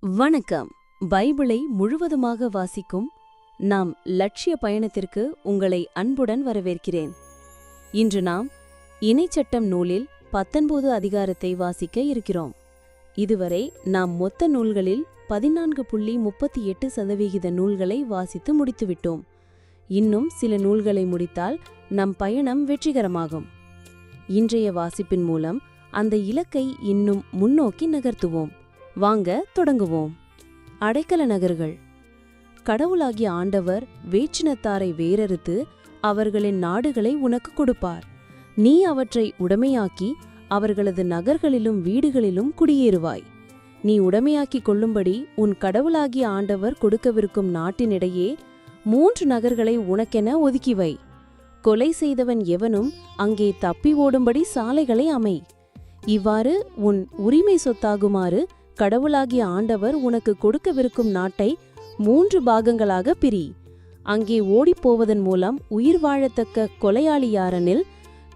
வணக்கம். பைபிளை முழுவதுமாக வாசிக்கும் நாம் லட்சிய பயணத்திற்கு உங்களை அன்புடன் வரவேற்கிறேன். இன்று நாம் இணைச்சட்டம் நூலில் 19 அதிகாரத்தை வாசிக்க இருக்கிறோம். இதுவரை நாம் மொத்த நூல்களில் 14.38% நூல்களை வாசித்து முடித்துவிட்டோம். இன்னும் சில நூல்களை முடித்தால் நம் பயணம் வெற்றிகரமாகும். இன்றைய வாசிப்பின் மூலம் அந்த இலக்கை இன்னும் முன்னோக்கி நகர்த்துவோம். வாங்க தொடங்குவோம். அடைக்கல நகர்கள். கடவுளாகிய ஆண்டவர் வேற்றினத்தாரை வேறறுத்து அவர்களின் நாடுகளை உனக்கு கொடுப்பார். நீ அவற்றை உடைமையாக்கி அவர்களது நகர்களிலும் வீடுகளிலும் குடியேறுவாய். நீ உடைமையாக்கிக் கொள்ளும்படி உன் கடவுளாகிய ஆண்டவர் கொடுக்கவிருக்கும் நாட்டினிடையே 3 நகர்களை உனக்கென ஒதுக்கிவை. கொலை செய்தவன் எவனும் அங்கே தப்பி ஓடும்படி சாலைகளை அமை. இவ்வாறு உன் உரிமை சொத்தாகுமாறு கடவுளாகிய ஆண்டவர் உனக்கு கொடுக்கவிருக்கும் நாட்டை 3 பாகங்களாக பிரி. அங்கே ஓடிப்போவதன் மூலம் உயிர் வாழத்தக்க கொலையாளி யாரெனில்,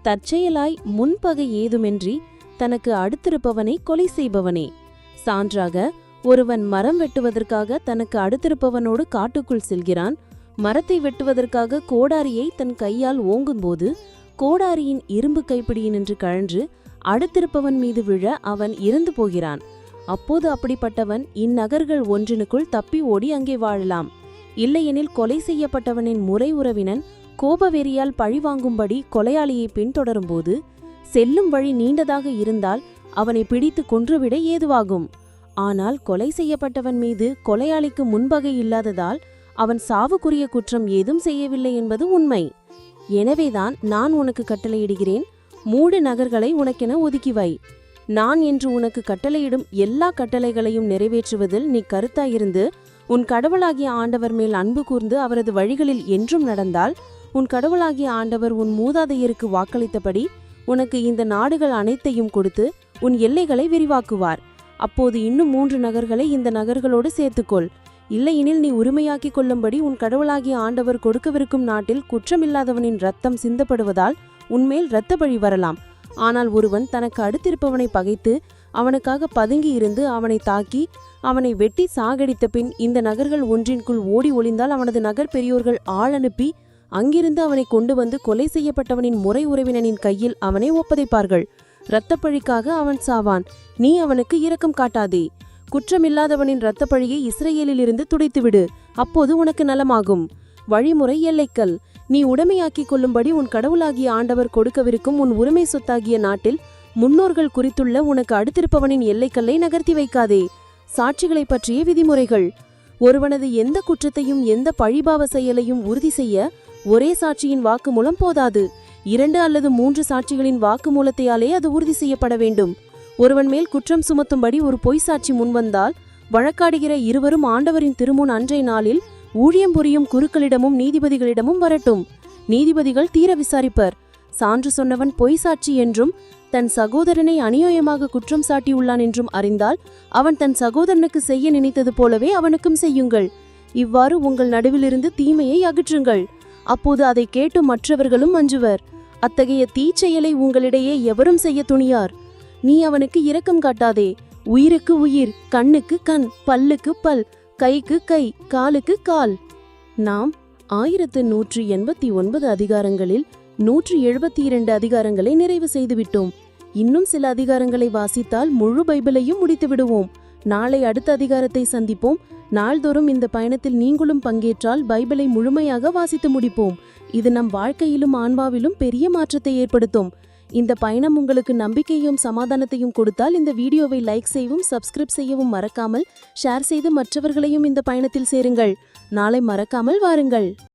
தற்செயலாய் முன்பகை ஏதுமின்றி தனக்கு அடுத்திருப்பவனை கொலை செய்பவனே. சான்றாக, ஒருவன் மரம் வெட்டுவதற்காக தனக்கு அடுத்திருப்பவனோடு காட்டுக்குள் செல்கிறான். மரத்தை வெட்டுவதற்காக கோடாரியை தன் கையால் ஓங்கும்போது கோடாரியின் இரும்பு கைப்பிடியினின்று கழன்று அடுத்திருப்பவன் மீது விழ அவன் இறந்து போகிறான். அப்போது அப்படிப்பட்டவன் இந்நகர்கள் ஒன்றினுக்குள் தப்பி ஓடி அங்கே வாழலாம். இல்லையெனில் கொலை செய்யப்பட்டவனின் முறை உறவினன் கோபவெறியால் பழிவாங்கும்படி கொலையாளியை பின்தொடரும்போது செல்லும் வழி நீண்டதாக இருந்தால் அவனை பிடித்து கொன்றுவிட ஏதுவாகும். ஆனால் கொலை செய்யப்பட்டவன் மீது கொலையாளிக்கு முன்பகை இல்லாததால் அவன் சாவுக்குரிய குற்றம் ஏதும் செய்யவில்லை என்பது உண்மை. எனவேதான் நான் உனக்கு கட்டளையிடுகிறேன், 3 நகர்களை உனக்கென ஒதுக்கிவை. நான் என்று உனக்கு கட்டளையிடும் எல்லா கட்டளைகளையும் நிறைவேற்றுவதில் நீ கருத்தாயிருந்து உன் கடவுளாகிய ஆண்டவர் மேல் அன்பு கூர்ந்து அவரது வழிகளில் என்றும் நடந்தால், உன் கடவுளாகிய ஆண்டவர் உன் மூதாதையருக்கு வாக்களித்தபடி உனக்கு இந்த நாடுகள் அனைத்தையும் கொடுத்து உன் எல்லைகளை விரிவாக்குவார். அப்போது இன்னும் 3 நகர்களை இந்த நகர்களோடு சேர்த்துக்கொள். இல்லையெனில் நீ உரிமையாக்கிக் கொள்ளும்படி உன் கடவுளாகிய ஆண்டவர் கொடுக்கவிருக்கும் நாட்டில் குற்றமில்லாதவனின் இரத்தம் சிந்தப்படுவதால் உன்மேல் இரத்த பழி வரலாம். ஆனால் ஒருவன் தனக்கு அடுத்திருப்பவனை பகைத்து அவனுக்காக பதுங்கி இருந்து அவனை தாக்கி அவனை வெட்டி சாகடித்த பின் இந்த நகர்கள் ஒன்றின்குள் ஓடி ஒளிந்தால், அவனது நகர் பெரியோர்கள் ஆள் அனுப்பி அங்கிருந்து அவனை கொண்டு வந்து கொலை செய்யப்பட்டவனின் முறை உறவினனின் கையில் அவனை ஒப்படைப்பார்கள். இரத்தப்பழிக்காக அவன் சாவான். நீ அவனுக்கு இரக்கம் காட்டாதே. குற்றமில்லாதவனின் இரத்தப்பழியை இஸ்ரேலிலிருந்து துடைத்துவிடு. அப்போது உனக்கு நலமாகும். வழிமுறை எல்லைக்கல். நீ உடைமையாக்கிக் கொள்ளும்படி உன் கடவுளாகிய ஆண்டவர் கொடுக்கவிருக்கும் உன் உரிமை சொத்தாகிய நாட்டில் முன்னோர்கள் குறித்துள்ள உனக்கு அடுத்திருப்பவனின் எல்லைக்கல்லை நகர்த்தி வைக்காதே. சாட்சிகளை பற்றிய விதிமுறைகள். ஒருவனது எந்த குற்றத்தையும் எந்த பழிபாவ செயலையும் உறுதி செய்ய ஒரே சாட்சியின் வாக்குமூலம் போதாது. 2 அல்லது 3 சாட்சிகளின் வாக்குமூலத்தையாலே அது உறுதி செய்யப்பட வேண்டும். ஒருவன் மேல் குற்றம் சுமத்தும்படி ஒரு பொய் சாட்சி முன்வந்தால், வழக்காடுகிற இருவரும் ஆண்டவரின் திருமுன் அன்றைய நாளில் ஊழியம் புரியும் குருக்களிடமும் நீதிபதிகளிடமும் வரட்டும். நீதிபதிகள் தீர விசாரிப்பர். சான்று சொன்னவன் பொய் சாட்சி என்றும் தன் சகோதரனை அநியாயமாக குற்றம் சாட்டியுள்ளான் என்றும் அறிந்தால், அவன் தன் சகோதரனுக்கு செய்ய நினைத்தது போலவே அவனுக்கும் செய்யுங்கள். இவ்வாறு உங்கள் நடுவிலிருந்து தீமையை அகற்றுங்கள். அப்போது அதை கேட்டு மற்றவர்களும் அஞ்சுவர். அத்தகைய தீச்செயலை உங்களிடையே எவரும் செய்ய துணியார். நீ அவனுக்கு இரக்கம் காட்டாதே. உயிருக்கு உயிர், கண்ணுக்கு கண், பல்லுக்கு பல், கைக்கு கை, காலுக்கு கால். நாம் 1189 அதிகாரங்களில் 172 அதிகாரங்களை நிறைவு செய்துவிட்டோம். இன்னும் சில அதிகாரங்களை வாசித்தால் முழு பைபிளையும் முடித்து விடுவோம். நாளை அடுத்த அதிகாரத்தை சந்திப்போம். நாள்தோறும் இந்த பயணத்தில் நீங்களும் பங்கேற்றால் பைபிளை முழுமையாக வாசித்து முடிப்போம். இது நம் வாழ்க்கையிலும் ஆன்மாவிலும் பெரிய மாற்றத்தை ஏற்படுத்தும். இந்த பயணம் உங்களுக்கு நம்பிக்கையும் சமாதானத்தையும் கொடுத்தால் இந்த வீடியோவை லைக் செய்யவும், சப்ஸ்கிரைப் செய்யவும் மறக்காமல் ஷேர் செய்து மற்றவர்களையும் இந்த பயணத்தில் சேருங்கள். நாளை மறக்காமல் வாருங்கள்.